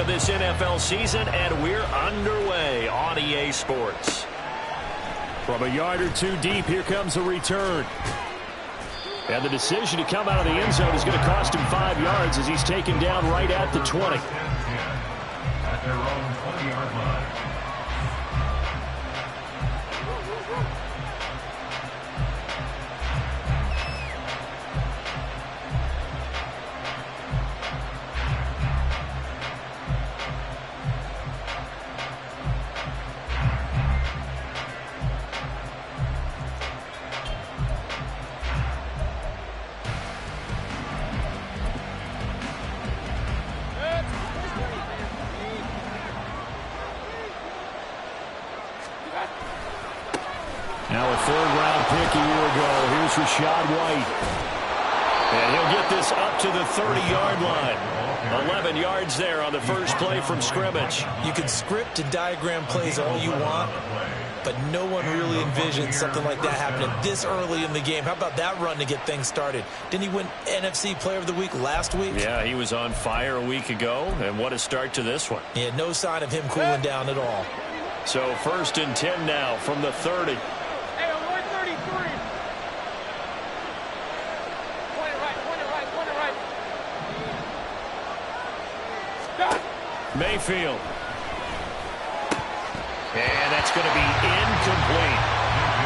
of this NFL season, and we're underway on EA Sports. From a yard or two deep, here comes a return. And the decision to come out of the end zone is going to cost him 5 yards as he's taken down right at the 20. At their own 20-yard line. Now a third-round pick a year ago. Here's Rachaad White. And he'll get this up to the 30-yard line. 11 yards there on the first play from scrimmage. You can script and diagram plays all you want, but no one really envisions something like that happening this early in the game. How about that run to get things started? Didn't he win NFC Player of the Week last week? Yeah, he was on fire a week ago, and what a start to this one. Yeah, no sign of him cooling down at all. So 1st and 10 now from the 30. Mayfield. And that's going to be incomplete.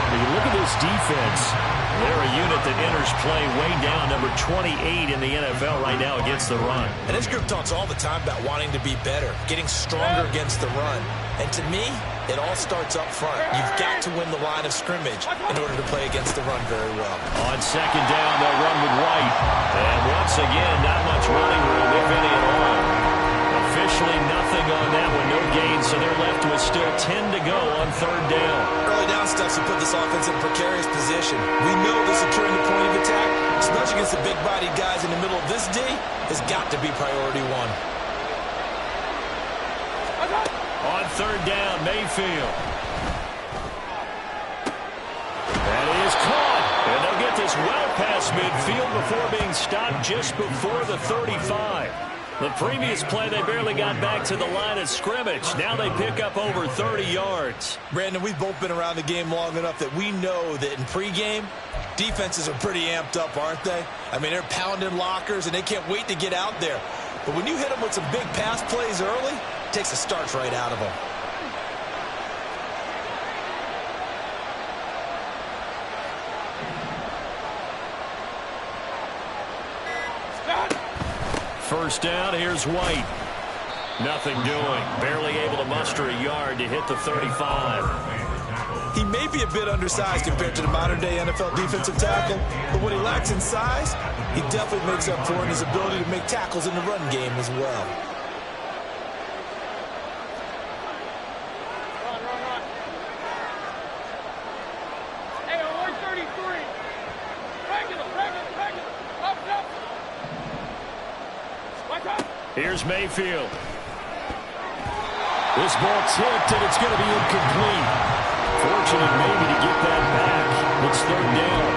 When you look at this defense, they're a unit that enters play way down, number 28 in the NFL right now against the run. And this group talks all the time about wanting to be better, getting stronger against the run. And to me, it all starts up front. You've got to win the line of scrimmage in order to play against the run very well. On 2nd down, they'll run with White. And once again, not much running room, if any at all. Officially nothing on that one, no gain, so they're left with still 10 to go on 3rd down. Early down steps to put this offense in a precarious position. We know that securing the point of attack, especially against the big-bodied guys in the middle of this D, has got to be priority one. On 3rd down, Mayfield. That is caught, and they'll get this well past midfield before being stopped just before the 35. The previous play, they barely got back to the line of scrimmage. Now they pick up over 30 yards. Brandon, we've both been around the game long enough that we know that in pregame, defenses are pretty amped up, aren't they? I mean, they're pounding lockers, and they can't wait to get out there. But when you hit them with some big pass plays early, it takes the starch right out of them. First down, here's White. Nothing doing. Barely able to muster a yard to hit the 35. He may be a bit undersized compared to the modern-day NFL defensive tackle, but what he lacks in size, he definitely makes up for in his ability to make tackles in the run game as well. Here's Mayfield. This ball tipped, and it's going to be incomplete. Fortunate maybe to get that back. It's 3rd down.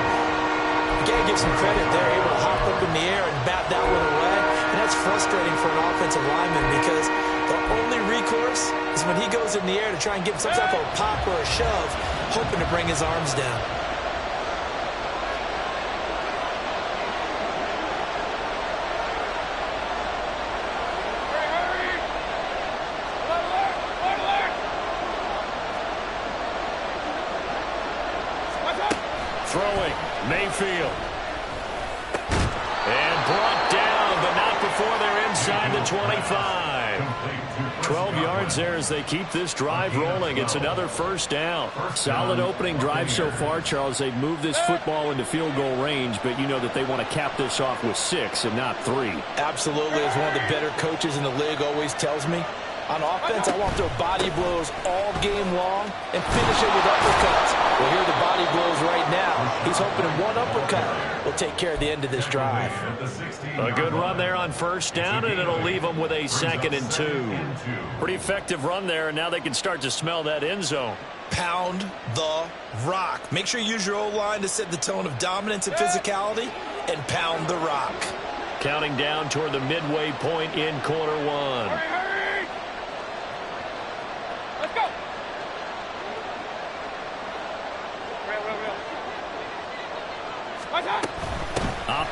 You got to give some credit. They're able to hop up in the air and bat that one away. And that's frustrating for an offensive lineman because the only recourse is when he goes in the air to try and give some type of a pop or a shove, hoping to bring his arms down. Throwing, Mayfield. And brought down, but not before they're inside the 25. 12 yards there as they keep this drive rolling. It's another first down. Solid opening drive so far, Charles. They've moved this football into field goal range, but you know that they want to cap this off with 6 and not 3. Absolutely. As one of the better coaches in the league always tells me, on offense, I want to throw body blows all game long and finish it with uppercuts. Well, here are the body blows right now. He's hoping one uppercut will take care of the end of this drive. A good run there on first down, and it'll leave them with a 2nd and 2. Pretty effective run there, and now they can start to smell that end zone. Pound the rock. Make sure you use your O-line to set the tone of dominance and physicality, and pound the rock. Counting down toward the midway point in quarter one.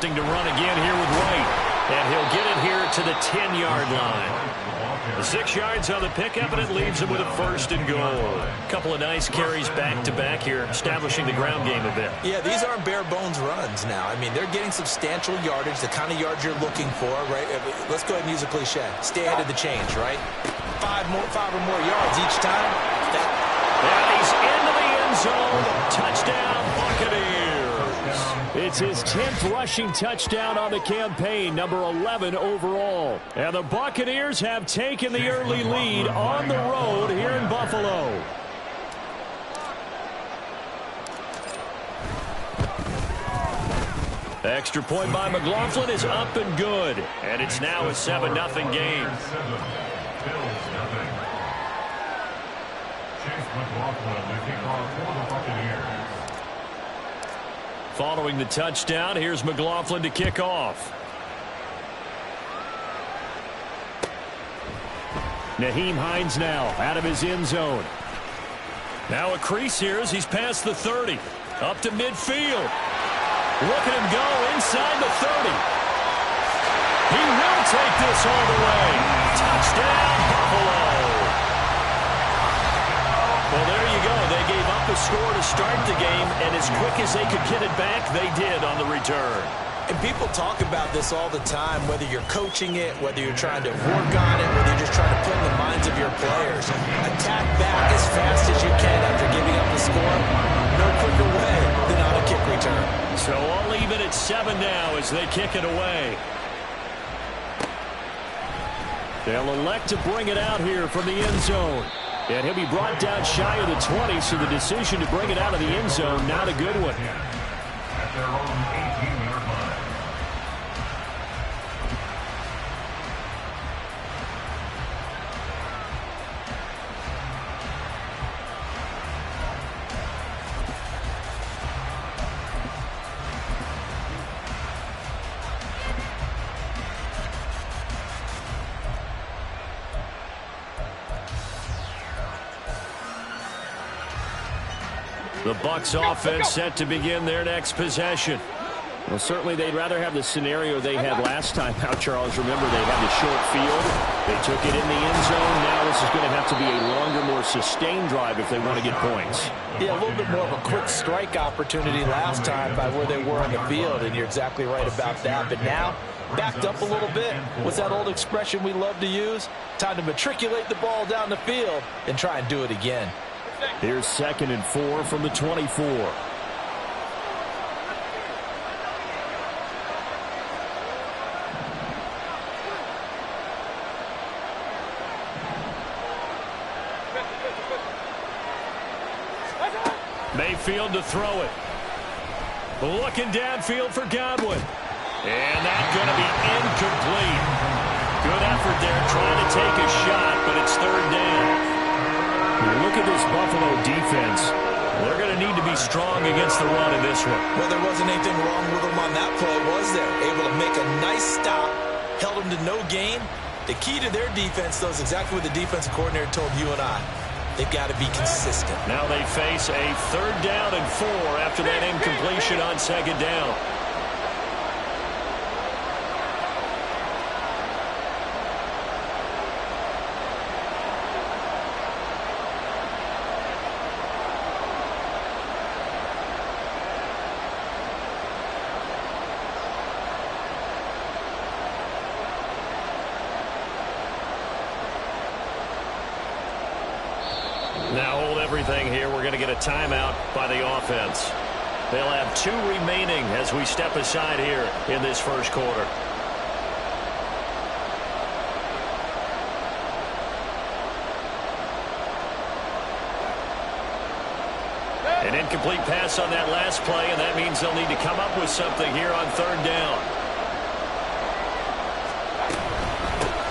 opting to run again here with White. And he'll get it here to the 10-yard line. 6 yards on the pickup, and it leaves him with a 1st and goal. A couple of nice carries back-to-back here, establishing the ground game a bit. Yeah, these aren't bare-bones runs now. I mean, they're getting substantial yardage, the kind of yards you're looking for, right? Let's go ahead and use a cliche. Stay ahead of the change, right? 5 or more yards each time. And he's into the end zone. Touchdown, Buccaneers. It's his 10th rushing touchdown on the campaign, number 11 overall. And the Buccaneers have taken the early lead on the road here in Buffalo. Extra point by McLaughlin is up and good. And it's now a 7-0 game. Following the touchdown, here's McLaughlin to kick off. Nyheim Hines now out of his end zone. Now a crease here as he's past the 30. Up to midfield. Look at him go inside the 30. He will take this all the way. Touchdown, Buffalo. Well, there you go. They gave up a score to start the game, and as quick as they could get it back, they did on the return. And people talk about this all the time, whether you're coaching it, whether you're trying to work on it, whether you're just trying to play in the minds of your players. Attack back as fast as you can after giving up a score. No quicker way than on a kick return. So I'll leave it at 7 now as they kick it away. They'll elect to bring it out here from the end zone. And he'll be brought down shy of the 20, so the decision to bring it out of the end zone, not a good one. At their own 18-yard line. The Bucs offense set to begin their next possession. Well, certainly they'd rather have the scenario they had last time out, Charles. Remember, they had the short field. They took it in the end zone. Now this is going to have to be a longer, more sustained drive if they want to get points. Yeah, a little bit more of a quick strike opportunity last time by where they were on the field, and you're exactly right about that. But now, backed up a little bit. What's that old expression we love to use? Time to matriculate the ball down the field and try and do it again. Here's 2nd and 4 from the 24. Mayfield to throw it. Looking downfield for Godwin. And that's going to be incomplete. Good effort there trying to take a shot, but it's 3rd down. Look at this Buffalo defense. They're going to need to be strong against the run in this one. Well, there wasn't anything wrong with them on that play, was there? Able to make a nice stop, held them to no gain. The key to their defense, though, is exactly what the defensive coordinator told you and I. They've got to be consistent. Now they face a 3rd down and 4 after that incompletion on 2nd down. Now hold everything here. We're going to get a timeout by the offense. They'll have 2 remaining as we step aside here in this first quarter. An incomplete pass on that last play, and that means they'll need to come up with something here on 3rd down.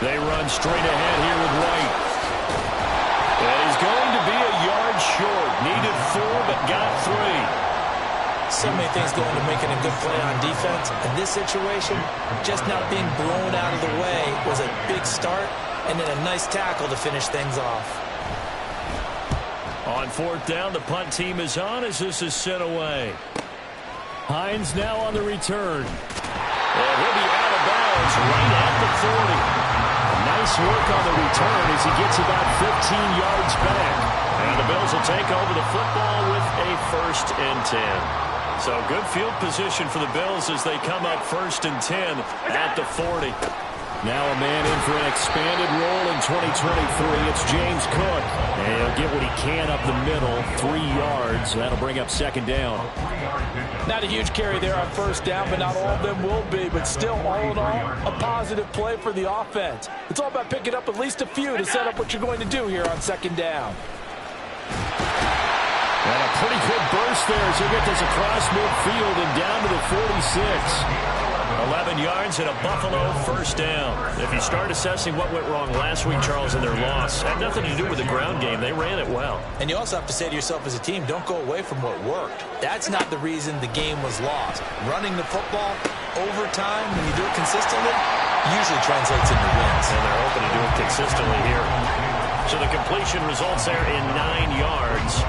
They run straight ahead here with White. And he's going to be a yard short. Needed 4, but got 3. So many things go into making a good play on defense. In this situation, just not being blown out of the way was a big start, and then a nice tackle to finish things off. On 4th down, the punt team is on as this is sent away. Hines now on the return. And he'll be out of bounds right at the 40. Nice work on the return as he gets about 15 yards back. And the Bills will take over the football with a 1st and 10. So good field position for the Bills as they come up 1st and 10 at the 40. Now a man in for an expanded role in 2023. It's James Cook. And he'll get what he can up the middle, 3 yards. That'll bring up 2nd down. Not a huge carry there on 1st down, but not all of them will be. But still, all in all, a positive play for the offense. It's all about picking up at least a few to set up what you're going to do here on 2nd down. And a pretty good burst there as he'll get this across midfield and down to the 46. 11 yards and a Buffalo 1st down. If you start assessing what went wrong last week, Charles, in their loss, had nothing to do with the ground game. They ran it well. And you also have to say to yourself as a team, don't go away from what worked. That's not the reason the game was lost. Running the football over time, when you do it consistently, usually translates into wins. And they're hoping to do it consistently here. So the completion results there in 9 yards.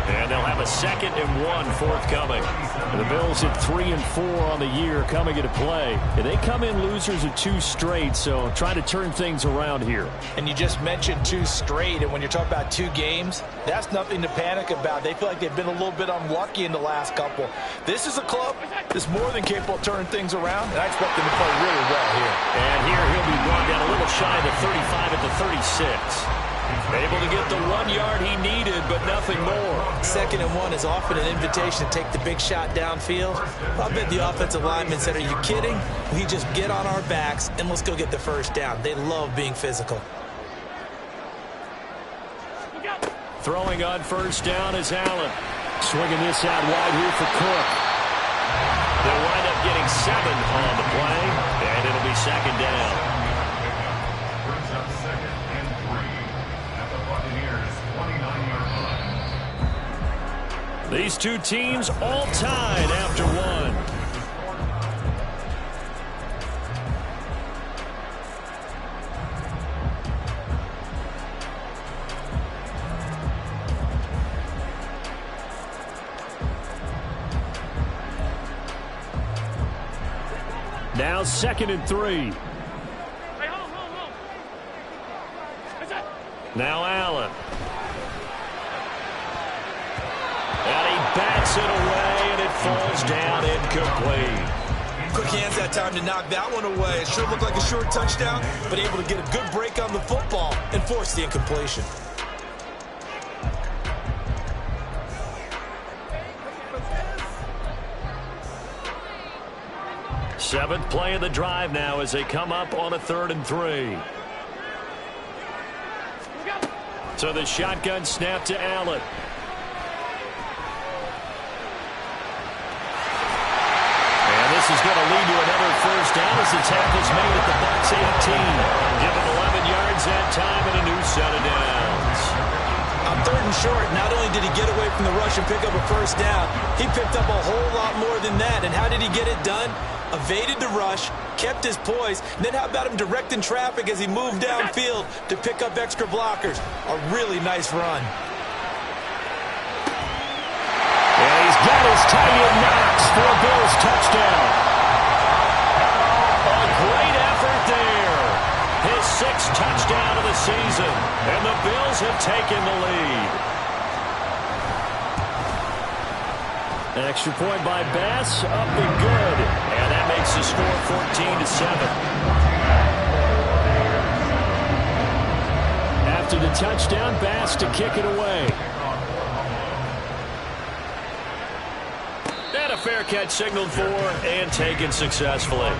And they'll have a 2nd and 1 forthcoming. And the Bills at 3 and 4 on the year coming into play. And they come in losers of 2 straight, so trying to turn things around here. And you just mentioned 2 straight, and when you're talking about 2 games, that's nothing to panic about. They feel like they've been a little bit unlucky in the last couple. This is a club that's more than capable of turning things around, and I expect them to play really well here. And here he'll be brought down a little shy of the 35 at the 36. Able to get the 1 yard he needed, but nothing more. 2nd and 1 is often an invitation to take the big shot downfield. I bet the offensive lineman said, are you kidding? We just get on our backs and let's go get the 1st down. They love being physical. Throwing on 1st down is Allen. Swinging this out wide here for Cook. They'll wind up getting 7 on the play, and it'll be 2nd down. These 2 teams all tied after 1. Now 2nd and 3. Now Allen. And he bats it away, and it falls down incomplete. Quick hands that time to knock that one away. It sure looked like a short touchdown, but able to get a good break on the football and force the incompletion. Seventh play of the drive now as they come up on a 3rd and 3. So the shotgun snap to Allen. This is going to lead to another 1st down as the tackle's made at the box 18. Give him 11 yards that time and a new set of downs. On 3rd and short, not only did he get away from the rush and pick up a 1st down, he picked up a whole lot more than that. And how did he get it done? Evaded the rush, kept his poise, and then how about him directing traffic as he moved downfield to pick up extra blockers? A really nice run. And he's got his tight end Knox for a Bills touchdown. A great effort there. His 6th touchdown of the season. And the Bills have taken the lead. An extra point by Bass, up and good. And that makes the score 14-7. After the touchdown, Bass to kick it away. And a fair catch signaled for and taken successfully.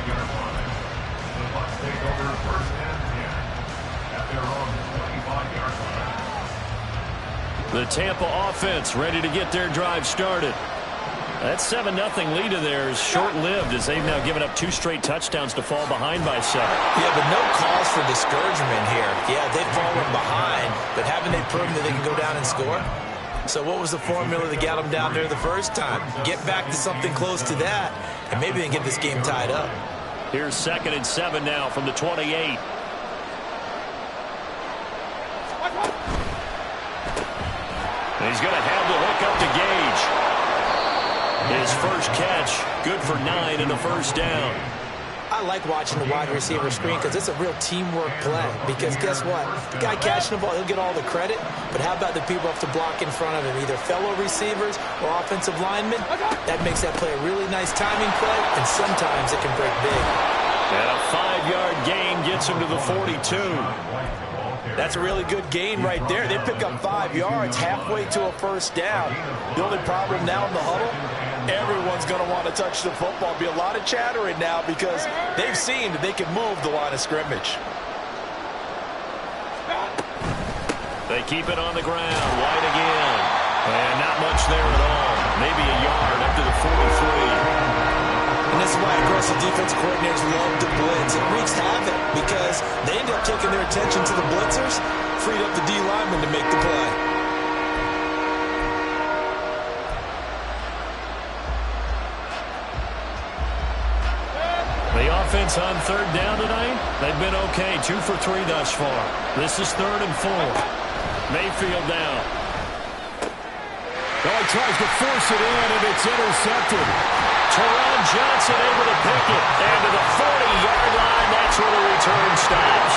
The Tampa offense ready to get their drive started. That 7-0 lead of theirs short-lived as they've now given up 2 straight touchdowns to fall behind by 7. Yeah, but no cause for discouragement here. Yeah, they've fallen behind, but haven't they proven that they can go down and score? So what was the formula that got them down there the first time? Get back to something close to that, and maybe they can get this game tied up. Here's 2nd and 7 now from the 28. And he's going to have the hook up to Gage. His first catch, good for 9 and a 1st down. I like watching the wide receiver screen because it's a real teamwork play. Because guess what? The guy catching the ball, he'll get all the credit. But how about the people who have to block in front of him, either fellow receivers or offensive linemen? That makes that play a really nice timing play, and sometimes it can break big. And a 5-yard gain gets him to the 42. That's a really good gain right there. They pick up 5 yards halfway to a first down. The only problem now in the huddle, everyone's going to want to touch the football. Be a lot of chattering now because they've seen that they can move the line of scrimmage. They keep it on the ground. White again. And not much there at all. Maybe a yard up to the 43. And this is why aggressive defense coordinators love to blitz. It wreaks havoc because they end up taking their attention to the blitzers, freed up the D lineman to make the play. The offense on third down tonight, they've been okay. 2 for 3 thus far. This is 3rd and 4. Mayfield down. Oh, he tries to force it in, and it's intercepted. Teron Johnson able to pick it. And to the 40-yard line, that's where the return stops.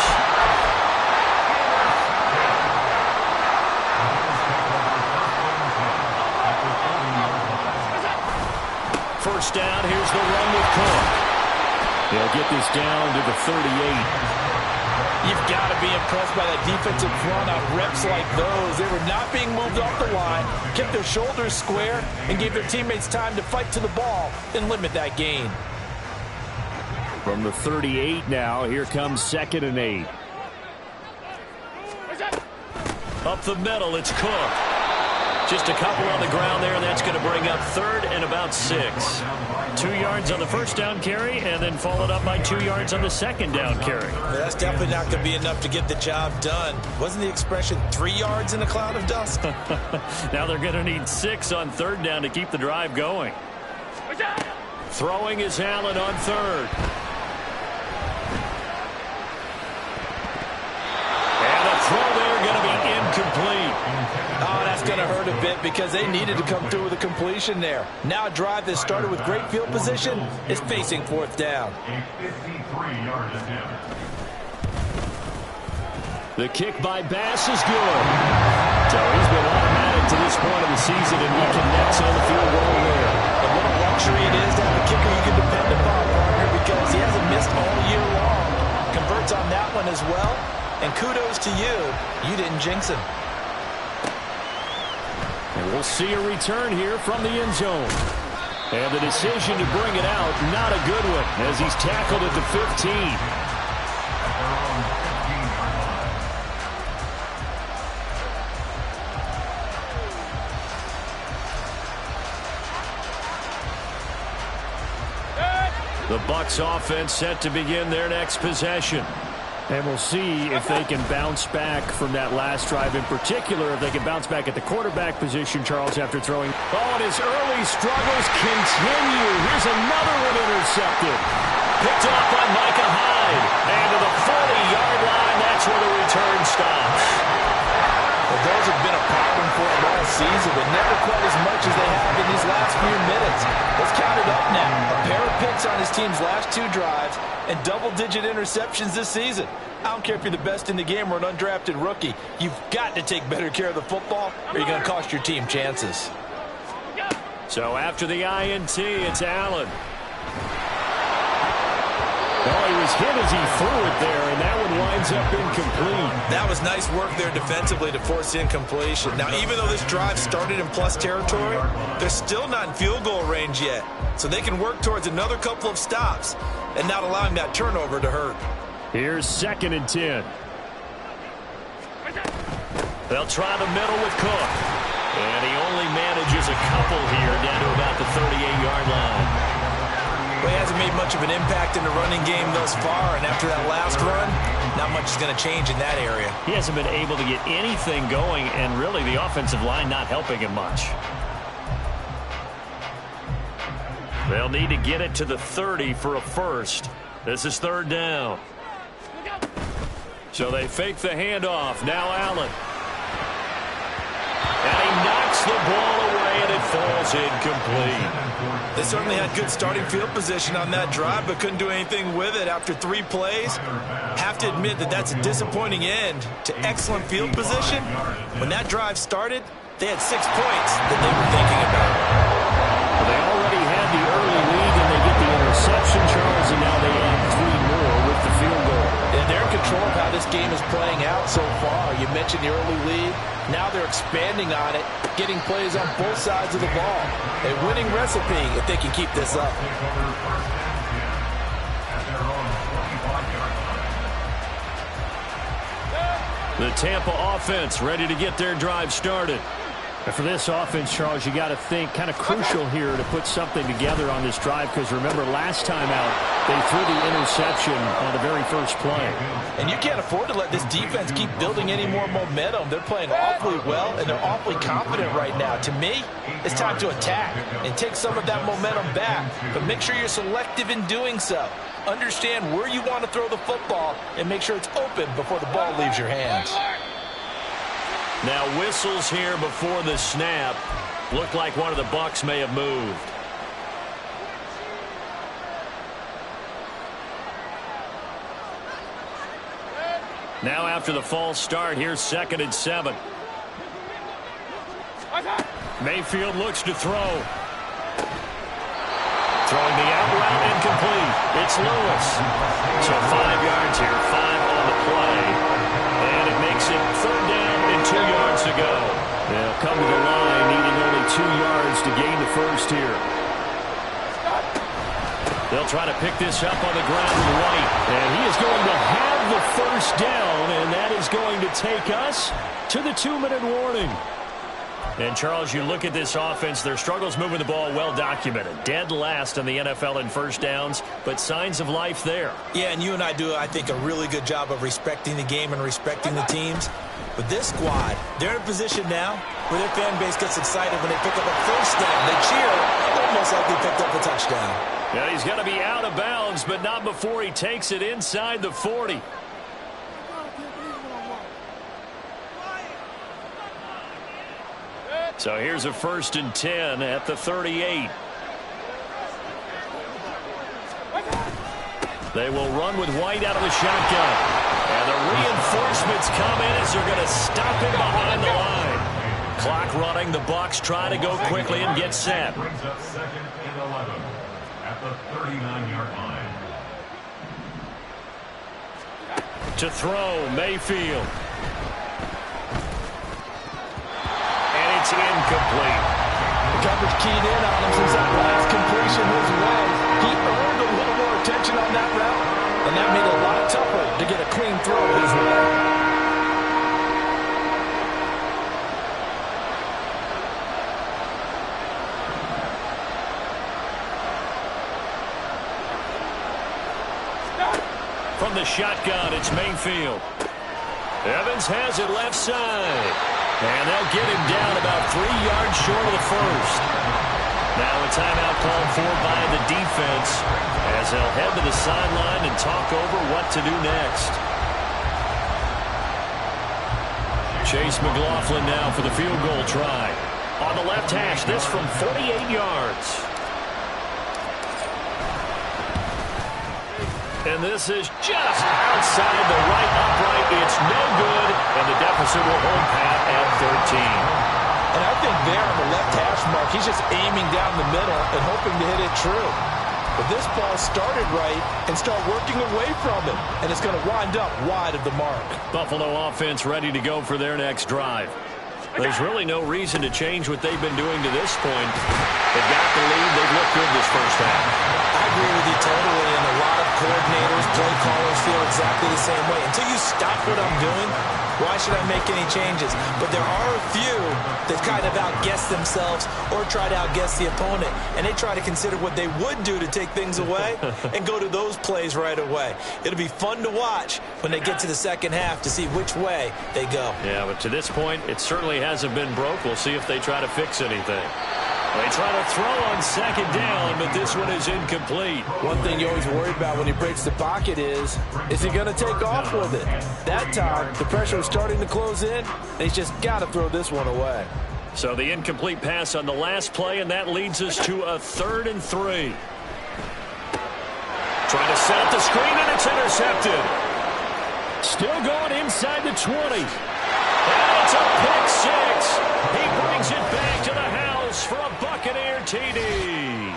First down, here's the run with Cook. They'll get this down to the 38. You've got to be impressed by that defensive front on reps like those. They were not being moved off the line, kept their shoulders square, and gave their teammates time to fight to the ball and limit that gain. From the 38 now, here comes 2nd and 8. Up the middle, it's Cook. Just a couple on the ground there, and that's going to bring up 3rd and about 6. 2 yards on the first down carry, and then followed up by 2 yards on the second down carry. That's definitely not going to be enough to get the job done. Wasn't the expression 3 yards in a cloud of dust? Now they're going to need 6 on 3rd down to keep the drive going. Throwing is Allen on 3rd. And a throw there going to be incomplete. Oh, that's going to hurt a bit because they needed to come through with a completion there. Now a drive that started with great field position is facing 4th down. The kick by Bass is good. So he's been automatic to this point of the season, and he connects on the field goal there. And what a luxury it is to have a kicker you can depend upon, partner, because he hasn't missed all year long. Converts on that one as well. And kudos to you. You didn't jinx him. And we'll see a return here from the end zone. And the decision to bring it out, not a good one, as he's tackled at the 15. The Bucs offense set to begin their next possession. And we'll see if they can bounce back from that last drive, in particular, if they can bounce back at the quarterback position, Charles, after throwing. Oh, and his early struggles continue. Here's another one intercepted. Picked off by Micah Hyde. And to the 40-yard line, that's where the return stops. Well, those have been a problem for him all season, but never quite as much as they have in these last few minutes. Let's count it up now. A pair of picks on his team's last 2 drives and double-digit interceptions this season. I don't care if you're the best in the game or an undrafted rookie. You've got to take better care of the football or you're going to cost your team chances. So after the INT, it's Allen. Oh, he was hit as he threw it there, and that one winds up incomplete. That was nice work there defensively to force incompletion. Now, even though this drive started in plus territory, they're still not in field goal range yet. So they can work towards another couple of stops and not allowing that turnover to hurt. Here's 2nd and 10. They'll try the middle with Cook. And he only manages a couple here down to about the 38-yard line. Well, he hasn't made much of an impact in the running game thus far, and after that last run, not much is going to change in that area. He hasn't been able to get anything going, and really the offensive line not helping him much. They'll need to get it to the 30 for a first. This is 3rd down. So they fake the handoff. Now Allen. And he knocks the ball away, and it falls incomplete. They certainly had good starting field position on that drive, but couldn't do anything with it after 3 plays. Have to admit that that's a disappointing end to excellent field position. When that drive started, they had 6 points that they were thinking about. Well, they already had the early lead, and they get the interception, Charles, and now they add 3 more with the field goal. And they're in control of how this game is playing out so far. You mentioned the early lead. Now they're expanding on it, getting plays on both sides of the ball. A winning recipe if they can keep this up. The Tampa offense ready to get their drive started. And for this offense, Charles, you got to think kind of crucial here to put something together on this drive, because remember last time out they threw the interception on the very first play. And you can't afford to let this defense keep building any more momentum. They're playing awfully well, and they're awfully confident right now. To me, it's time to attack and take some of that momentum back, but make sure you're selective in doing so. Understand where you want to throw the football and make sure it's open before the ball leaves your hands. Now whistles here before the snap. Looked like one of the Bucs may have moved. Now after the false start, here's 2nd and 7. Mayfield looks to throw. Throwing the out route incomplete. It's Lewis. So 5 yards here, 5 on the play. And it makes it 3rd down and 2 yards to go. They'll come to the line, needing only 2 yards to gain the first here. They'll try to pick this up on the ground with White. And he is going to have the first down, and that is going to take us to the 2-minute warning. And, Charles, you look at this offense, their struggles moving the ball well documented. Dead last in the NFL in first downs, but signs of life there. Yeah, and you and I do, I think, a really good job of respecting the game and respecting the teams. But this squad, they're in a position now where their fan base gets excited when they pick up a first down. They cheer almost like they picked up a touchdown. Yeah, he's going to be out of bounds, but not before he takes it inside the 40. So here's a 1st and 10 at the 38. They will run with White out of the shotgun. And the reinforcements come in as they're going to stop him behind the line. Clock running. The Bucs try to go quickly and get set. Brings up 2nd and 11 at the 39-yard line. To throw, Mayfield. It's incomplete. The coverage keyed in on him since that last completion his way. He earned a little more attention on that route, and that made it a lot tougher to get a clean throw his way. From the shotgun, it's Mayfield. Evans has it left side. And they'll get him down about 3 yards short of the first. Now a timeout called for by the defense as they'll head to the sideline and talk over what to do next. Chase McLaughlin now for the field goal try. On the left hash, this from 48 yards. And this is just outside the right upright. It's no good, and the deficit will hold pat at 13. And I think there on the left hash mark, he's just aiming down the middle and hoping to hit it true. But this ball started right and start working away from him, and it's going to wind up wide of the mark. Buffalo offense ready to go for their next drive. There's really no reason to change what they've been doing to this point. They've got the lead. They've looked good this first half. I agree with you totally, and a lot of coordinators, play callers feel exactly the same way. Until you stop what I'm doing, why should I make any changes? But there are a few that kind of outguess themselves or try to outguess the opponent, and they try to consider what they would do to take things away and go to those plays right away. It'll be fun to watch when they get to the second half to see which way they go. Yeah, but to this point, it certainly hasn't been broke. We'll see if they try to fix anything. They try to throw on second down, but this one is incomplete. One thing you always worry about when he breaks the pocket is he going to take off with it? That time, the pressure was starting to close in, and he's just got to throw this one away. So the incomplete pass on the last play, and that leads us to a 3rd and 3. Trying to set up the screen, and it's intercepted. Still going inside the 20. And it's a pick 6. He brings it back to the house for a Buccaneer TD.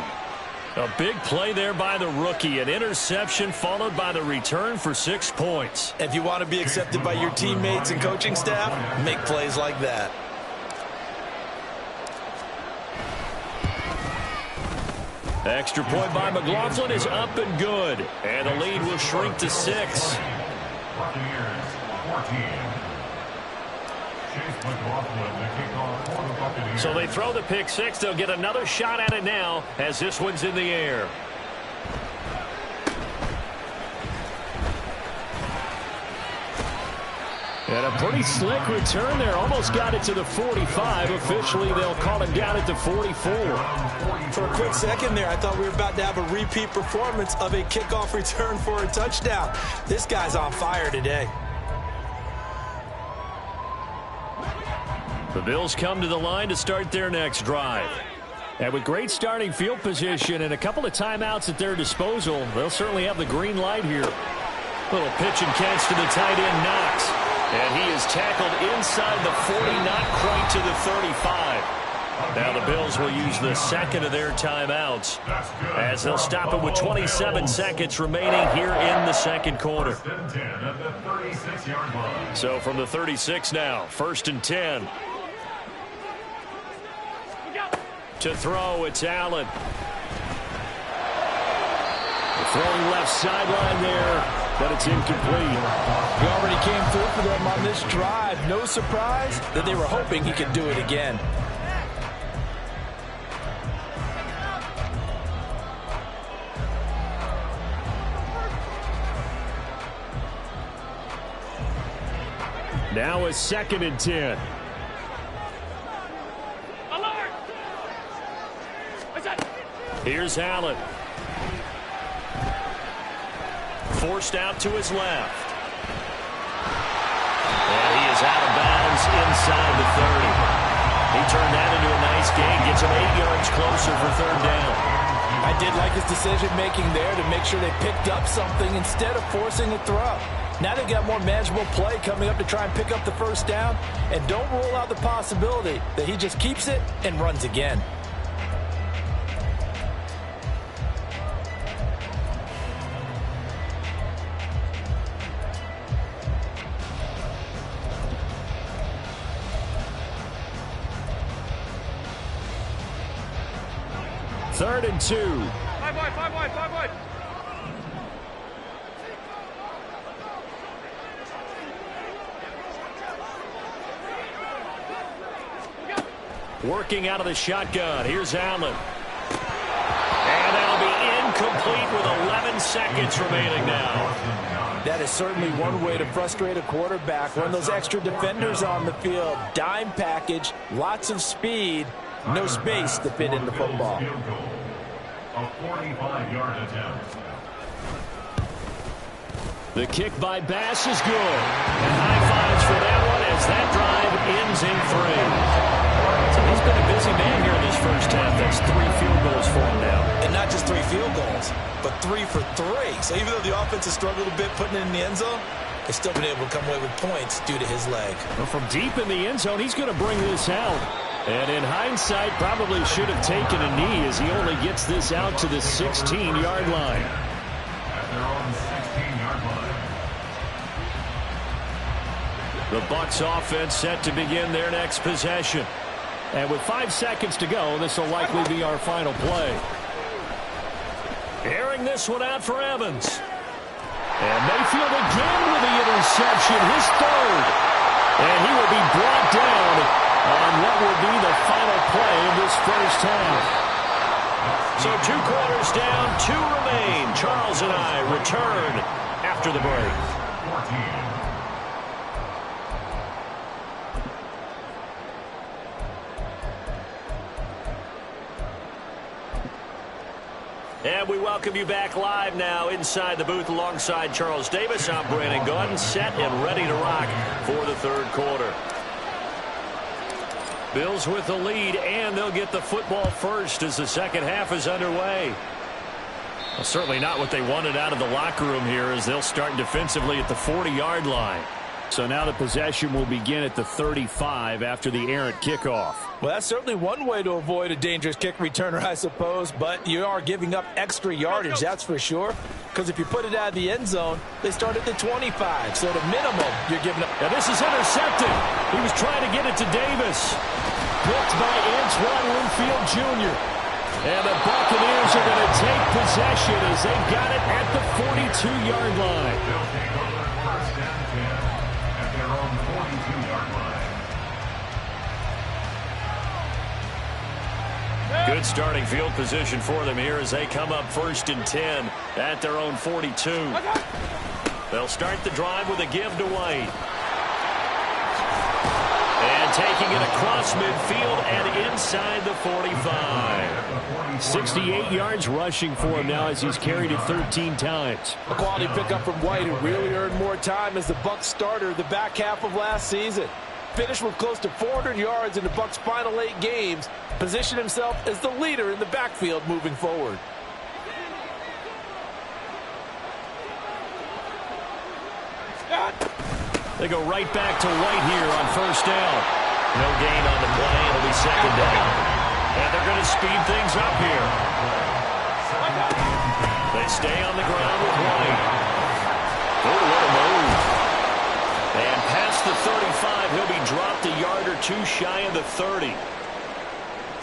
A big play there by the rookie. An interception followed by the return for 6 points. If you want to be accepted by your teammates and coaching staff, make plays like that. Extra point by McLaughlin is up and good. And the lead will shrink to 6. Buccaneers 14. Chase McLaughlin, the kickoff for the Buccaneers. So they throw the pick 6. They'll get another shot at it now as this one's in the air. And a pretty slick return there. Almost got it to the 45. Officially, they'll call it down at the 44. For a quick second there, I thought we were about to have a repeat performance of a kickoff return for a touchdown. This guy's on fire today. The Bills come to the line to start their next drive. And with great starting field position and a couple of timeouts at their disposal, they'll certainly have the green light here. Little pitch and catch to the tight end, Knox. And he is tackled inside the 40, not quite to the 35. Now the Bills will use the second of their timeouts as they'll stop it with 27 seconds remaining here in the second quarter. So from the 36 now, 1st and 10. To throw, it's Allen. Throwing left sideline there, but it's incomplete. He already came through for them on this drive. No surprise that they were hoping he could do it again. Now a 2nd and 10. Here's Allen. Forced out to his left. And he is out of bounds inside the 30. He turned that into a nice gain. Gets him 8 yards closer for 3rd down. I did like his decision-making there to make sure they picked up something instead of forcing a throw. Now they've got more manageable play coming up to try and pick up the 1st down. And don't rule out the possibility that he just keeps it and runs again. Third and 2. 5 wide. Working out of the shotgun. Here's Allen. And that'll be incomplete with 11 seconds remaining now. That is certainly one way to frustrate a quarterback. Run those extra defenders on the field. Dime package, lots of speed, no space to fit in the football. A 45-yard attempt. The kick by Bass is good. And high fives for that one as that drive ends in 3. So he's been a busy man here in this first half. That's 3 field goals for him now. And not just 3 field goals, but 3 for 3. So even though the offense has struggled a bit putting it in the end zone, they've still been able to come away with points due to his leg. Well, from deep in the end zone, he's going to bring this out. And in hindsight, probably should have taken a knee as he only gets this out to the 16-yard line. At their own 16-yard line. The Bucs offense set to begin their next possession. And with 5 seconds to go, this will likely be our final play. Airing this one out for Evans. And Mayfield again with the interception, his 3rd. And he will be brought down on what will be the final play of this first half. So 2 quarters down, 2 remain. Charles and I return after the break. 14. And we welcome you back live now inside the booth alongside Charles Davis. I'm Brandon Gaudin, set and ready to rock for the third quarter. Bills with the lead, and they'll get the football first as the second half is underway. Well, certainly not what they wanted out of the locker room here, as they'll start defensively at the 40-yard line. So now the possession will begin at the 35 after the errant kickoff. Well, that's certainly one way to avoid a dangerous kick returner, I suppose, but you are giving up extra yardage, that's for sure. Because if you put it out of the end zone, they start at the 25, so the minimum you're giving up. Now this is intercepted. He was trying to get it to Davis. Picked by Antoine Winfield Jr. And the Buccaneers are going to take possession as they've got it at the 42-yard line. They'll take over first and 10 at their own 42-yard line. Good starting field position for them here as they come up first and 10 at their own 42. They'll start the drive with a give to White. And taking it across midfield and inside the 45. 68 yards rushing for him now as he's carried it 13 times. A quality pickup from White, who really earned more time as the Bucs starter the back half of last season. Finished with close to 400 yards in the Bucs' final 8 games. Positioned himself as the leader in the backfield moving forward. They go right back to White here on first down. No gain on the play. It'll be second down. And they're going to speed things up here. They stay on the ground with White. Oh, what a move. And past the 35, he'll be dropped a yard or two shy of the 30.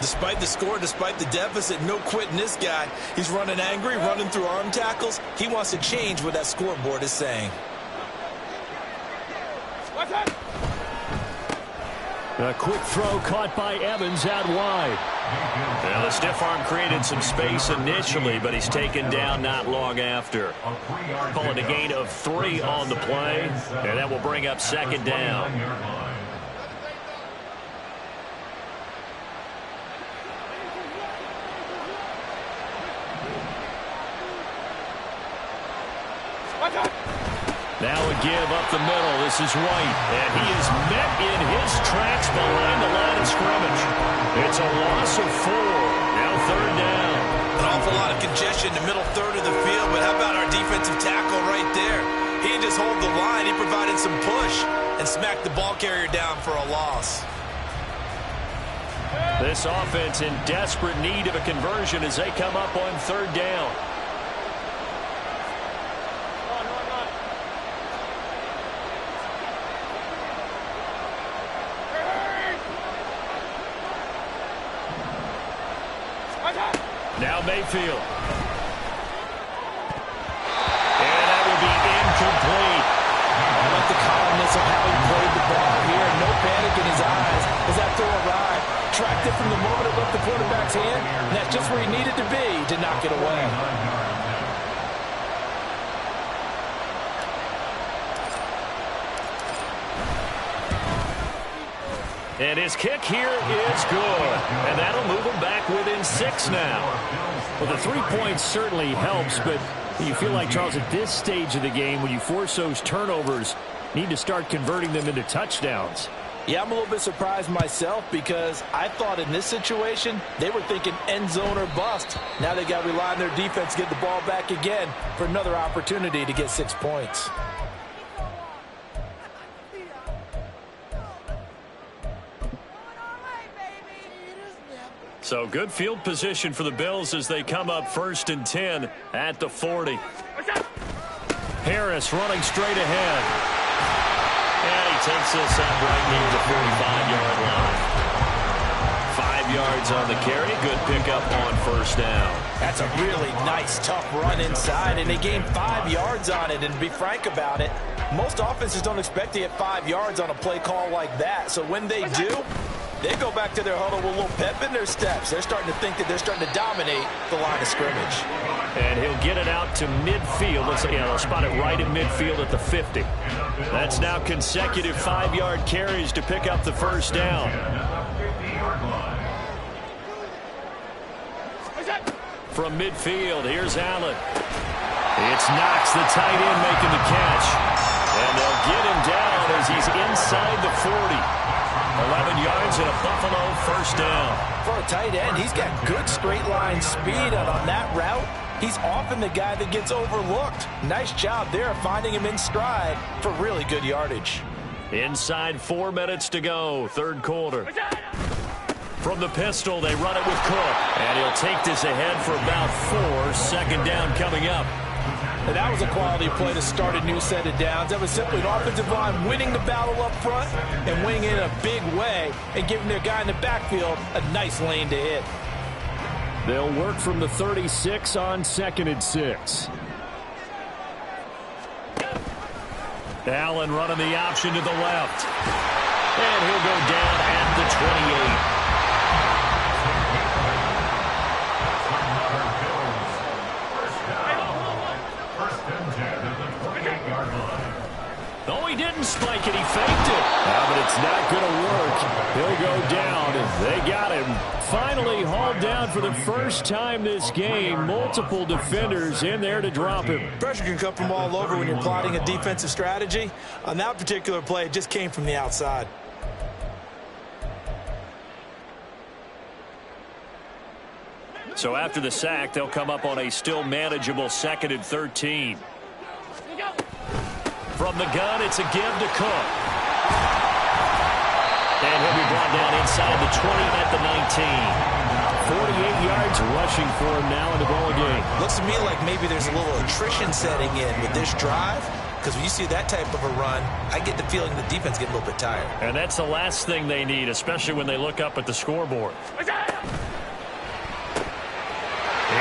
Despite the score, despite the deficit, no quitting this guy. He's running angry, running through arm tackles. He wants to change what that scoreboard is saying. A quick throw caught by Evans out wide. Well, the stiff arm created some space initially, but he's taken down not long after. Call it a gain of 3 on the play, and that will bring up second down. Now a give up the middle. This is White, and he is met in his tracks behind the line of scrimmage. It's a loss of 4. Now third down. An awful lot of congestion in the middle third of the field, but how about our defensive tackle right there? He didn't just hold the line. He provided some push and smacked the ball carrier down for a loss. This offense in desperate need of a conversion as they come up on third down. Now Mayfield. And that will be incomplete. I like the calmness of how he played the ball here. No panic in his eyes as that throw arrived. Tracked it from the moment it left the quarterback's hand. And that's just where he needed to be to knock it away. And his kick here is good. And that'll move him back within 6 now. Well, the 3 points certainly helps, but you feel like, Charles, at this stage of the game, when you force those turnovers, need to start converting them into touchdowns. Yeah, I'm a little bit surprised myself because I thought in this situation, they were thinking end zone or bust. Now they got to rely on their defense to get the ball back again for another opportunity to get 6 points. So good field position for the Bills as they come up first and 10 at the 40. Harris running straight ahead. And he takes this up right near the 45-yard line. 5 yards on the carry. Good pickup on first down. That's a really nice, tough run inside, and they gained 5 yards on it. And to be frank about it, most offenses don't expect to get 5 yards on a play call like that. So when they do, they go back to their huddle with a little pep in their steps. They're starting to think that they're starting to dominate the line of scrimmage. And he'll get it out to midfield. They'll spot it right in midfield at the 50. That's now consecutive 5-yard carries to pick up the first down. From midfield, here's Allen. It's Knox, the tight end, making the catch. And they'll get him down as he's inside the 40. 11 yards and a Buffalo first down. For a tight end, he's got good straight line speed, and on that route, he's often the guy that gets overlooked. Nice job there finding him in stride for really good yardage. Inside 4 minutes to go, third quarter. From the pistol, they run it with Cook. And he'll take this ahead for about 4. Second down coming up. And that was a quality play to start a new set of downs. That was simply an offensive line winning the battle up front and winning it in a big way and giving their guy in the backfield a nice lane to hit. They'll work from the 36 on 2nd and 6. Allen running the option to the left. And he'll go down at the 28. No, he didn't spike it. He faked it. But it's not going to work. He'll go down. They got him. Finally hauled down for the first time this game. Multiple defenders in there to drop him. Pressure can come from all over when you're plotting a defensive strategy. On that particular play, it just came from the outside. So after the sack, they'll come up on a still manageable 2nd and 13. From the gun, it's a give to Cook. And he'll be brought down inside the 20 at the 19. 48 yards rushing for him now in the ball game. Looks to me like maybe there's a little attrition setting in with this drive, because when you see that type of a run, I get the feeling the defense get a little bit tired. And that's the last thing they need, especially when they look up at the scoreboard. He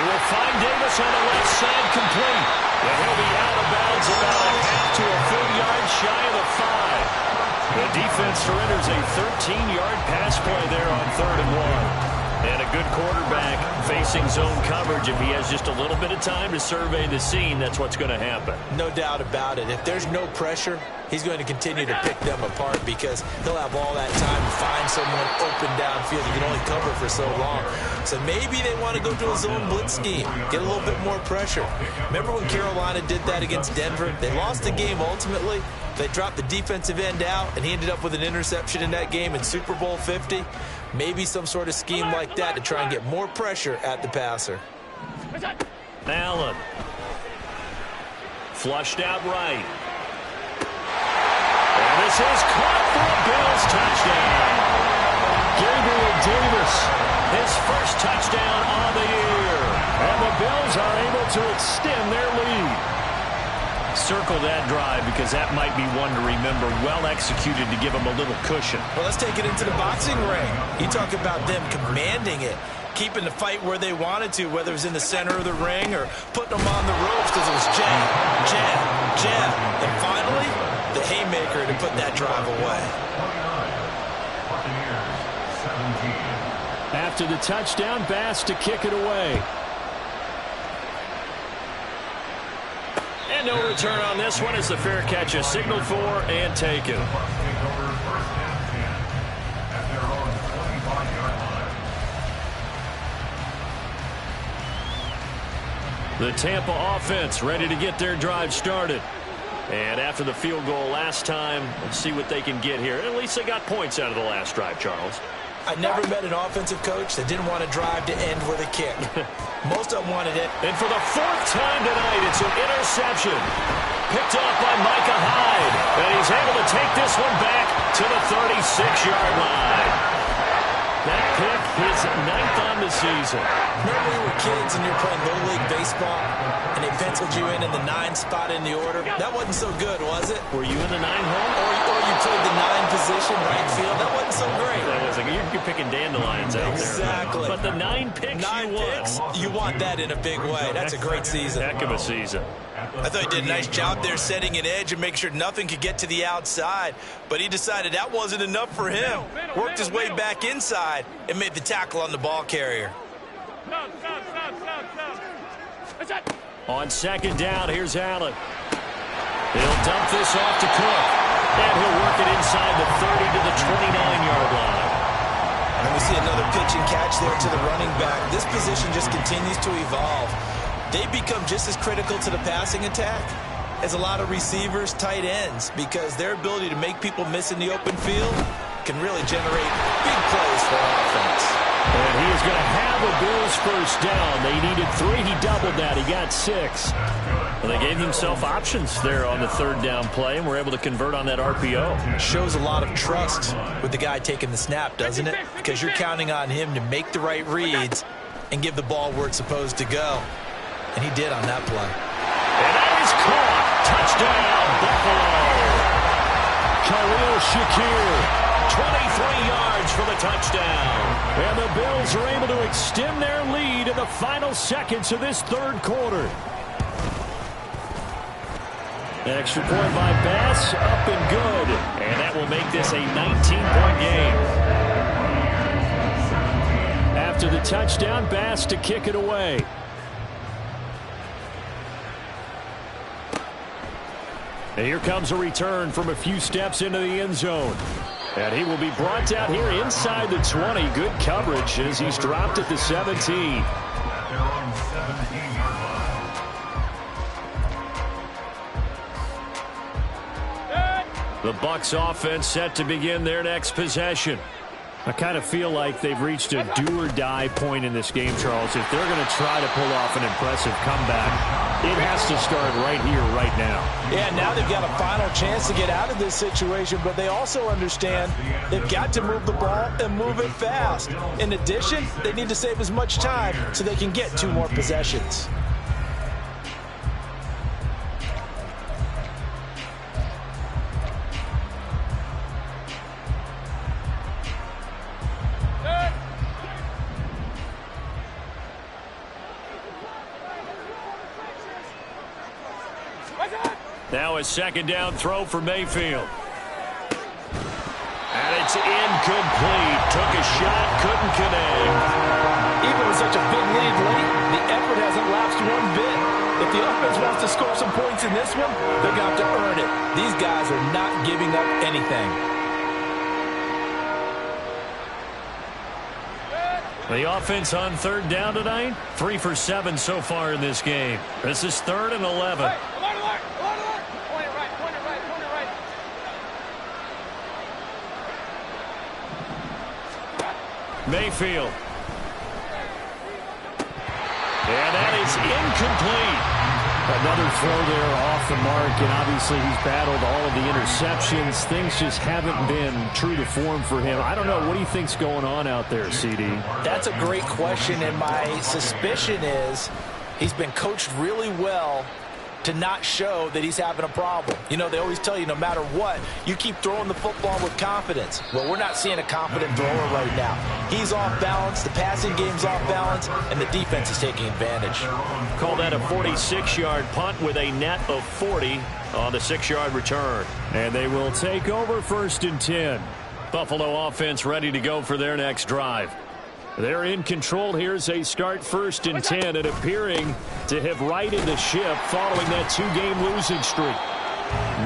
will find Davis on the left side, complete. And he'll be out of bounds about a half to a full yard shy of the 5. The defense surrenders a 13-yard pass play there on 3rd and 1. And a good quarterback facing zone coverage. If he has just a little bit of time to survey the scene, that's what's going to happen. No doubt about it. If there's no pressure, he's going to continue to pick them apart because he'll have all that time to find someone open downfield. He can only cover for so long. So maybe they want to go to a zone blitz scheme, get a little bit more pressure. Remember when Carolina did that against Denver? They lost the game ultimately. They dropped the defensive end out, and he ended up with an interception in that game in Super Bowl 50. Maybe some sort of scheme like that to try and get more pressure at the passer. Allen. Flushed out right. And this is caught for a Bills touchdown. Gabriel Davis, his first touchdown on the year. And the Bills are able to extend their lead. Circle that drive because that might be one to remember. Well executed to give them a little cushion. Well, let's take it into the boxing ring. You talk about them commanding it, keeping the fight where they wanted to, whether it was in the center of the ring or putting them on the ropes because it was jab, jab, jab. And finally, the haymaker to put that drive away. After the touchdown, Bass to kick it away. And no return on this one as the fair catch is signaled for and taken. The Tampa offense ready to get their drive started. And after the field goal last time, let's see what they can get here. At least they got points out of the last drive, Charles. I never met an offensive coach that didn't want to drive to end with a kick. Most of them wanted it. And for the 4th time tonight, it's an interception. Picked off by Micah Hyde. And he's able to take this one back to the 36-yard line. That pick is 9th on the season. Remember when we were kids and you were playing Little League Baseball and they penciled you in the 9 spot in the order? That wasn't so good, was it? Were you in the 9 hole? Or you played the 9 position, right field? That wasn't so great. That was like, you're picking dandelions out there. Exactly. But the 9 picks you want that in a big way. That's a great season. Heck of a season. I thought he did a nice job there setting an edge and make sure nothing could get to the outside. But he decided that wasn't enough for him. Worked his way back inside and made the tackle on the ball carrier. On 2nd down, here's Allen. He'll dump this off to Cook. And he'll work it inside the 30 to the 29-yard line. And we see another pitch and catch there to the running back. This position just continues to evolve. They become just as critical to the passing attack as a lot of receivers, tight ends, because their ability to make people miss in the open field can really generate big plays for an offense. And he is going to have a Bills first down. They needed 3. He doubled that. He got 6. Well, they gave himself options there on the third down play, and were able to convert on that RPO. It shows a lot of trust with the guy taking the snap, doesn't it? Because you're counting on him to make the right reads and give the ball where it's supposed to go. And he did on that play. And that is caught. Touchdown, Buffalo. Khalil Shakir. 23 yards for the touchdown. And the Bills are able to extend their lead in the final seconds of this third quarter. Extra point by Bass, up and good. And that will make this a 19-point game. After the touchdown, Bass to kick it away. And here comes a return from a few steps into the end zone. And he will be brought down here inside the 20. Good coverage as he's dropped at the 17. The Bucs offense set to begin their next possession. I kind of feel like they've reached a do-or-die point in this game, Charles. If they're going to try to pull off an impressive comeback, it has to start right here, right now. Yeah, now they've got a final chance to get out of this situation, but they also understand they've got to move the ball and move it fast. In addition, they need to save as much time so they can get 2 more possessions. Now a second down throw for Mayfield. And it's incomplete. Took a shot, couldn't connect. Even with such a big lead late, the effort hasn't lapsed one bit. If the offense wants to score some points in this one, they're going to have to earn it. These guys are not giving up anything. The offense on third down tonight, 3 for 7 so far in this game. This is 3rd and 11. Mayfield. And that is incomplete. Another throw there off the mark, and obviously he's battled all of the interceptions. Things just haven't been true to form for him. I don't know. What do you think's going on out there, CD? That's a great question, and my suspicion is he's been coached really well to not show that he's having a problem. You know, they always tell you no matter what, you keep throwing the football with confidence. Well, we're not seeing a confident thrower right now. He's off balance, the passing game's off balance, and the defense is taking advantage. Call that a 46-yard punt with a net of 40 on the 6-yard return. And they will take over 1st and 10. Buffalo offense ready to go for their next drive. They're in control here as they start 1st and 10 and appearing to have righted the ship following that 2-game losing streak.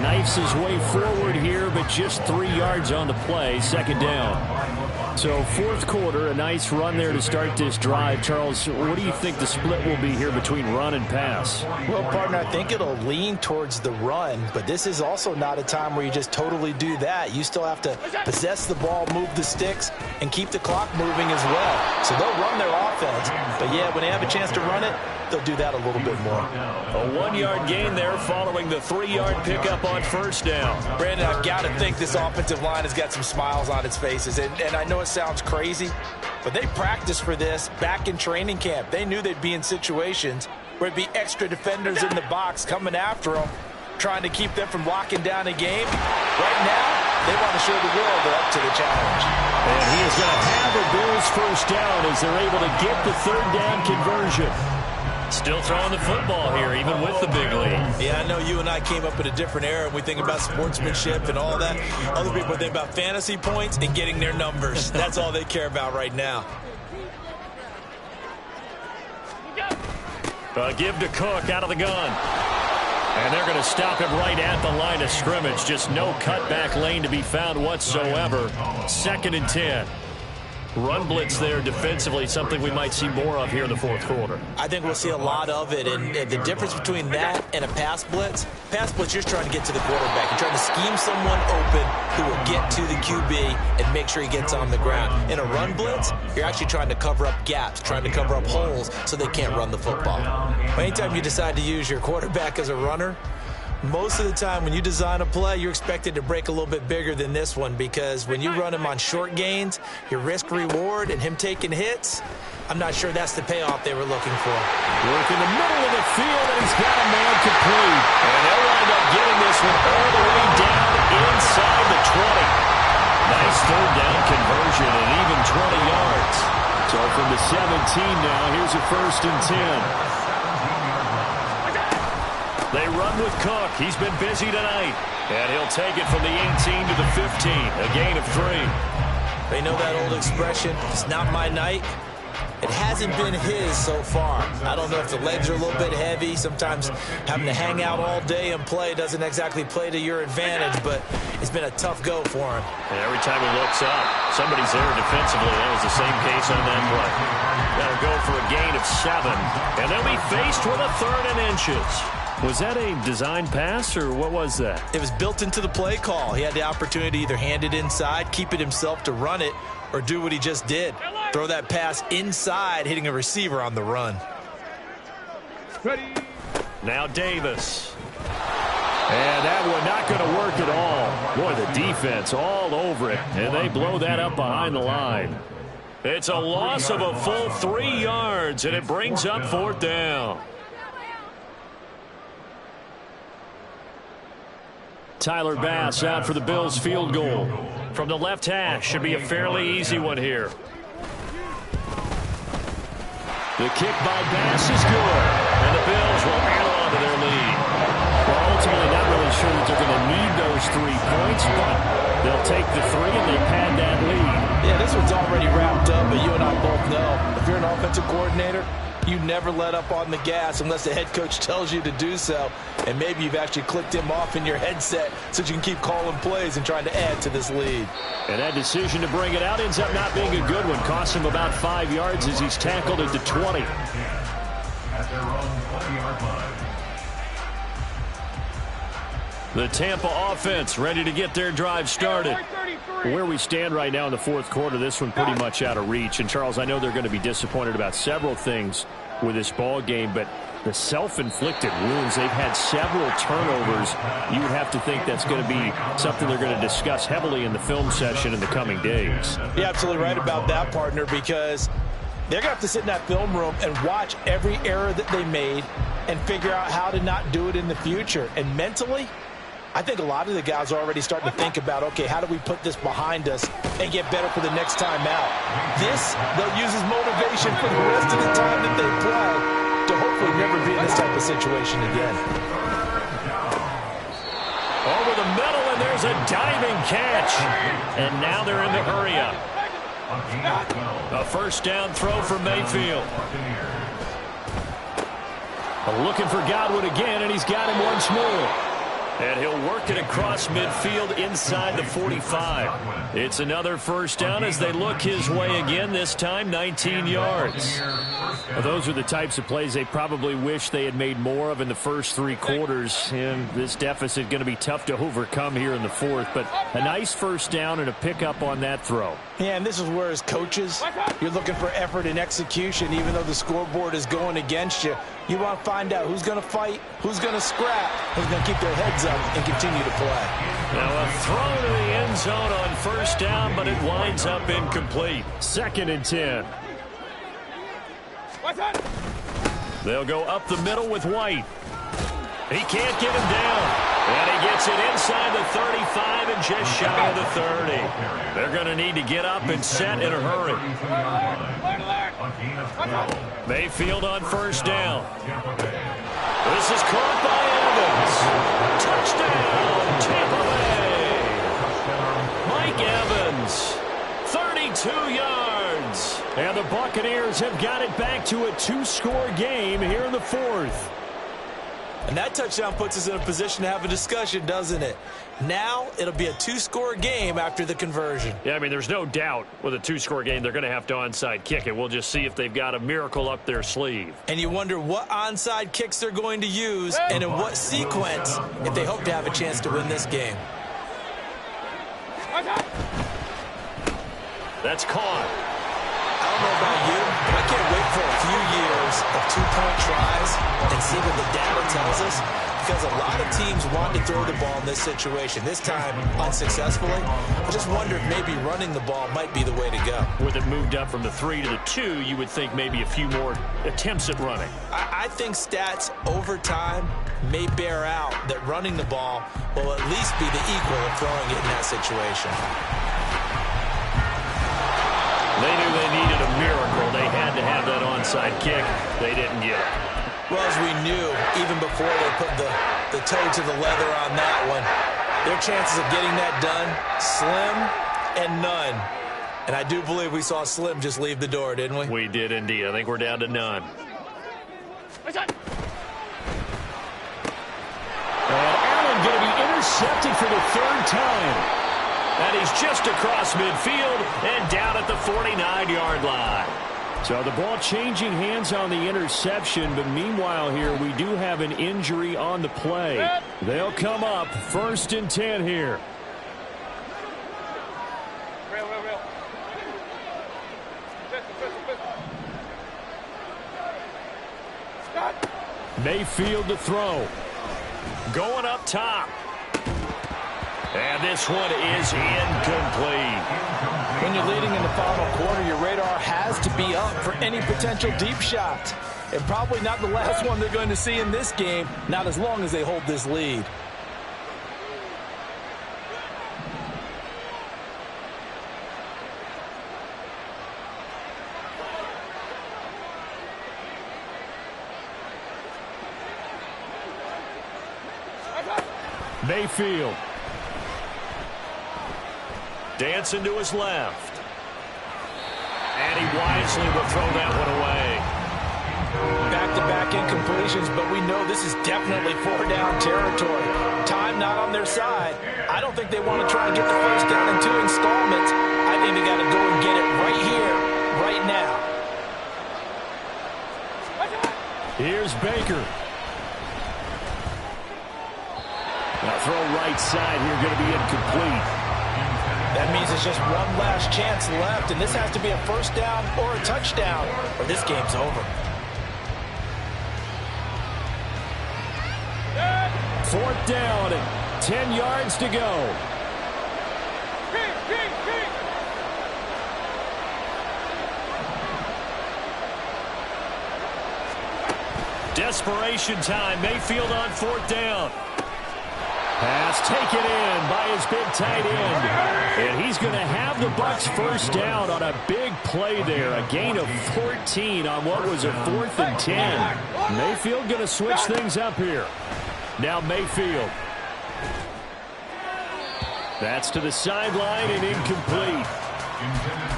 Knifes his way forward here, but just 3 yards on the play, 2nd down. So 4th quarter, a nice run there to start this drive. Charles, what do you think the split will be here between run and pass? Well, partner, I think it'll lean towards the run, but this is also not a time where you just totally do that. You still have to possess the ball, move the sticks, and keep the clock moving as well. So they'll run their offense, but yeah, when they have a chance to run it, they'll do that a little bit more. A 1-yard gain there following the 3-yard pickup on 1st down. Brandon, I've got to think this offensive line has got some smiles on its faces, and I know it sounds crazy, but they practiced for this back in training camp. They knew they'd be in situations where it'd be extra defenders in the box coming after them, trying to keep them from locking down a game. Right now, they want to show the world they're up to the challenge. And he is going to have a Bills first down as they're able to get the 3rd down conversion. Still throwing the football here, even with the big lead. Yeah, I know you and I came up in a different era, and we think about sportsmanship and all that. Other people think about fantasy points and getting their numbers. That's all they care about right now. Give to Cook out of the gun. And they're going to stop him right at the line of scrimmage. Just no cutback lane to be found whatsoever. 2nd and 10. Run blitz there defensively, something we might see more of here in the fourth quarter. I think we'll see a lot of it, and the difference between that and a pass blitz, you're just trying to get to the quarterback. You're trying to scheme someone open who will get to the QB and make sure he gets on the ground. In a run blitz, you're actually trying to cover up gaps, trying to cover up holes so they can't run the football. Anytime you decide to use your quarterback as a runner, most of the time when you design a play, you're expected to break a little bit bigger than this one, because when you run him on short gains, your risk-reward and him taking hits, I'm not sure that's the payoff they were looking for. Work in the middle of the field, and he's got a man complete. And they'll wind up getting this one all the way down inside the 20. Nice third down conversion and even 20 yards. So from the 17 now, here's a 1st and 10. They run with Cook. He's been busy tonight. And he'll take it from the 18 to the 15. A gain of 3. They know that old expression, it's not my night. It hasn't been his so far. I don't know if the legs are a little bit heavy. Sometimes having to hang out all day and play doesn't exactly play to your advantage, but it's been a tough go for him. And every time he looks up, somebody's there defensively. That was the same case on that play. That'll go for a gain of 7. And they'll be faced with a 3rd and inches. Was that a design pass, or what was that? It was built into the play call. He had the opportunity to either hand it inside, keep it himself to run it, or do what he just did. Throw that pass inside, hitting a receiver on the run. Ready. Now Davis. And that one not going to work at all. Boy, the defense all over it, and they blow that up behind the line. It's a loss of a full 3 yards, and it brings up 4th down. Tyler Bass out for the Bills field goal. From the left hash, should be a fairly easy one here. The kick by Bass is good, and the Bills will hang on to their lead. Well, ultimately not really sure that they're going to need those 3 points, but they'll take the 3 and they pad that lead. Yeah, this one's already wrapped up, but you and I both know if you're an offensive coordinator, you never let up on the gas unless the head coach tells you to do so. And maybe you've actually clicked him off in your headset so you can keep calling plays and trying to add to this lead. And that decision to bring it out ends up not being a good one. Cost him about 5 yards as he's tackled at the 20. At their own 20-yard line. The Tampa offense ready to get their drive started. Where we stand right now in the fourth quarter, this one pretty much out of reach. And, Charles, I know they're going to be disappointed about several things with this ball game, but the self-inflicted wounds, they've had several turnovers. You would have to think that's going to be something they're going to discuss heavily in the film session in the coming days. You're absolutely right about that, partner, because they're going to have to sit in that film room and watch every error that they made and figure out how to not do it in the future. And mentally, I think a lot of the guys are already starting to think about, okay, how do we put this behind us and get better for the next time out? This, they'll use as motivation for the rest of the time that they play to hopefully never be in this type of situation again. Over the middle, and there's a diving catch. And now they're in the hurry up. A first down throw for Mayfield. Looking for Godwin again, and he's got him once more. And he'll work it across midfield inside the 45. It's another first down as they look his way again, this time 19 yards. Well, those are the types of plays they probably wish they had made more of in the first 3 quarters. And this deficit going to be tough to overcome here in the fourth. But a nice first down and a pickup on that throw. Yeah, and this is where, as coaches, you're looking for effort and execution, even though the scoreboard is going against you. You want to find out who's going to fight, who's going to scrap, who's going to keep their heads up and continue to play. Now a throw to the end zone on first down, but it winds up incomplete. 2nd and 10. They'll go up the middle with White. He can't get him down. And he gets it inside the 35 and just shy of the 30. They're going to need to get up and set in a hurry. Mayfield on first down. This is caught by Evans. Touchdown, Tampa Bay. Mike Evans, 32 yards. And the Buccaneers have got it back to a 2-score game here in the fourth. And that touchdown puts us in a position to have a discussion, doesn't it? Now it'll be a two-score game after the conversion. Yeah, I mean, there's no doubt with a two-score game they're going to have to onside kick it. We'll just see if they've got a miracle up their sleeve. And you wonder what onside kicks they're going to use and in what sequence if they hope to have a chance to win this game. That's caught. I don't know about you, but I can't wait for a few years of two-point tries and see what the data tells us, because a lot of teams want to throw the ball in this situation. This time, unsuccessfully. I just wonder if maybe running the ball might be the way to go. With it moved up from the 3 to the 2, you would think maybe a few more attempts at running. I think stats over time may bear out that running the ball will at least be the equal of throwing it in that situation. They knew they needed a miracle. They had to have that onside kick. They didn't get it. Well, as we knew, even before they put the toe to the leather on that one, their chances of getting that done, slim and none. And I do believe we saw Slim just leave the door, didn't we? We did indeed. I think we're down to none. And Allen going to be intercepted for the third time. And he's just across midfield and down at the 49-yard line. So the ball changing hands on the interception, but meanwhile here we do have an injury on the play. They'll come up 1st and 10 here. Mayfield to throw. Going up top. And this one is incomplete. When you're leading in the final quarter, your radar has to be up for any potential deep shot. And probably not the last one they're going to see in this game, not as long as they hold this lead. Mayfield. Dancing to his left. And he wisely will throw that one away. Back-to-back incompletions, but we know this is definitely 4-down territory. Time not on their side. I don't think they want to try and get the first down in 2 installments. I think they got to go and get it right here, right now. Here's Baker. Now throw right side here, going to be incomplete. That means it's just one last chance left, and this has to be a first down or a touchdown, or this game's over. 4th down and 10 yards to go. Desperation time. Mayfield on 4th down. Pass taken in by his big tight end. And he's going to have the Bucs first down on a big play there. A gain of 14 on what was a 4th and 10. Mayfield going to switch things up here. Now Mayfield. That's to the sideline and incomplete.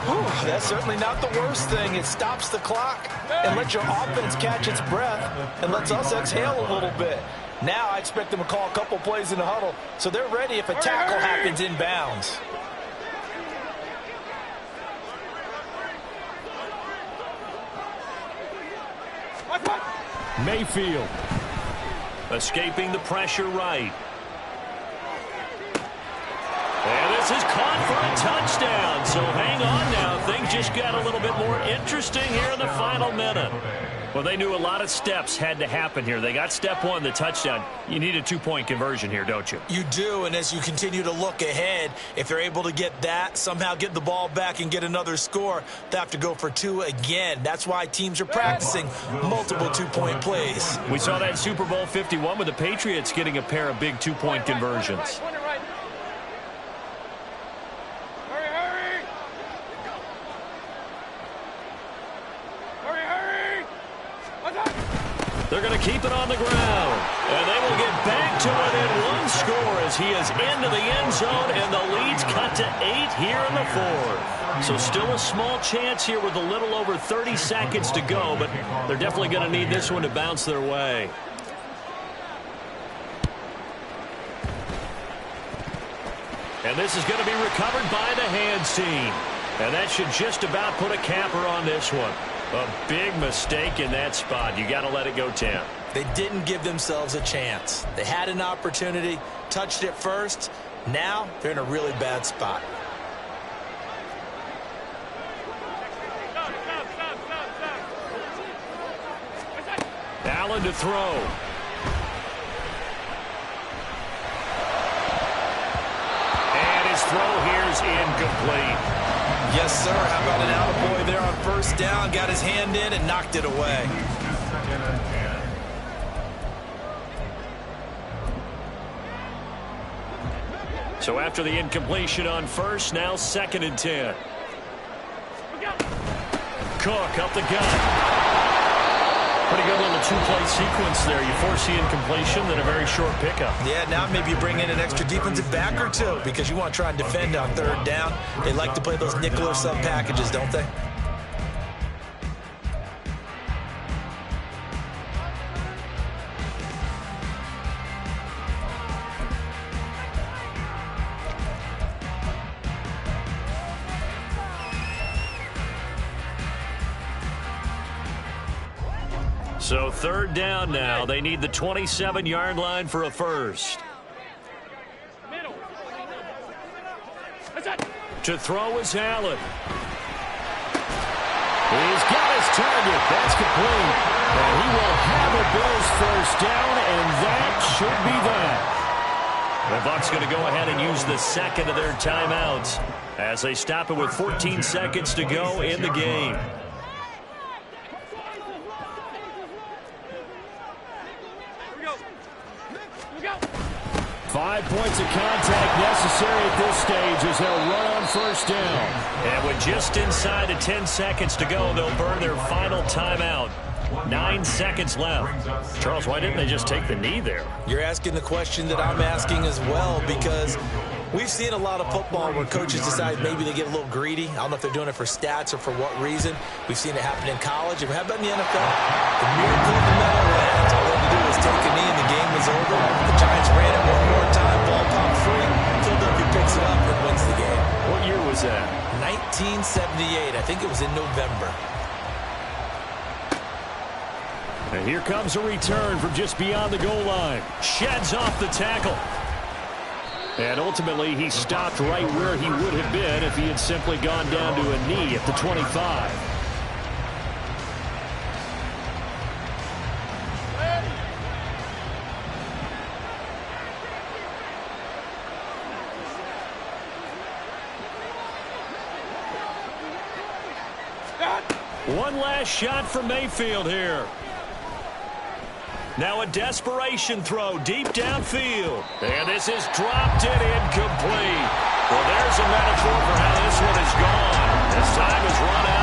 Whew, that's certainly not the worst thing. It stops the clock and lets your offense catch its breath and lets us exhale a little bit. Now I expect them to call a couple plays in the huddle so they're ready if a tackle happens inbounds. Mayfield. Escaping the pressure right. And this is caught for a touchdown. So hang on now. Things just got a little bit more interesting here in the final minute. Well, they knew a lot of steps had to happen here. They got step 1, the touchdown. You need a 2-point conversion here, don't you? You do, and as you continue to look ahead, if they're able to get that, somehow get the ball back and get another score, they have to go for 2 again. That's why teams are practicing multiple 2-point plays. We saw that in Super Bowl 51 with the Patriots getting a pair of big 2-point conversions. They're going to keep it on the ground. And they will get back to within 1 score as he is into the end zone, and the lead's cut to 8 here in the 4th. So still a small chance here with a little over 30 seconds to go, but they're definitely going to need this one to bounce their way. And this is going to be recovered by the hands team. And that should just about put a capper on this one. A big mistake in that spot. You got to let it go 10. They didn't give themselves a chance. They had an opportunity, touched it first. Now they're in a really bad spot. Allen to throw. And his throw here is incomplete. Yes, sir. How about an attaboy there on first down? Got his hand in and knocked it away. So after the incompletion on first, now 2nd and 10. Cook up the gut. Pretty good little two-play sequence there. You force the incompletion, then a very short pickup. Yeah, now maybe you bring in an extra defensive back or two because you want to try and defend on 3rd down. They like to play those nickel or sub packages, don't they? So 3rd down now. They need the 27-yard line for a first. To throw is Allen. He's got his target. That's complete. And he will have a Bills first down, and that should be that. The Bucs going to go ahead and use the 2nd of their timeouts as they stop it with 14 seconds to go in the game. 5 points of contact necessary at this stage as they'll run on first down. And with just inside of 10 seconds to go, they'll burn their final timeout. 9 seconds left. Charles, why didn't they just take the knee there? You're asking the question that I'm asking as well, because we've seen a lot of football where coaches decide maybe they get a little greedy. I don't know if they're doing it for stats or for what reason. We've seen it happen in college. And how about in the NFL? The miracle of the Meadowlands. All they had to do was take a knee and the game was over. The Giants ran it one more time. Ball popped free. Philadelphia picks it up and wins the game. What year was that? 1978. I think it was in November. And here comes a return from just beyond the goal line. Sheds off the tackle. And ultimately, he stopped right where he would have been if he had simply gone down to a knee at the 25. One last shot from Mayfield here. Now a desperation throw deep downfield. And this is dropped and incomplete. Well, there's a metaphor for how this one is gone. This time is run out.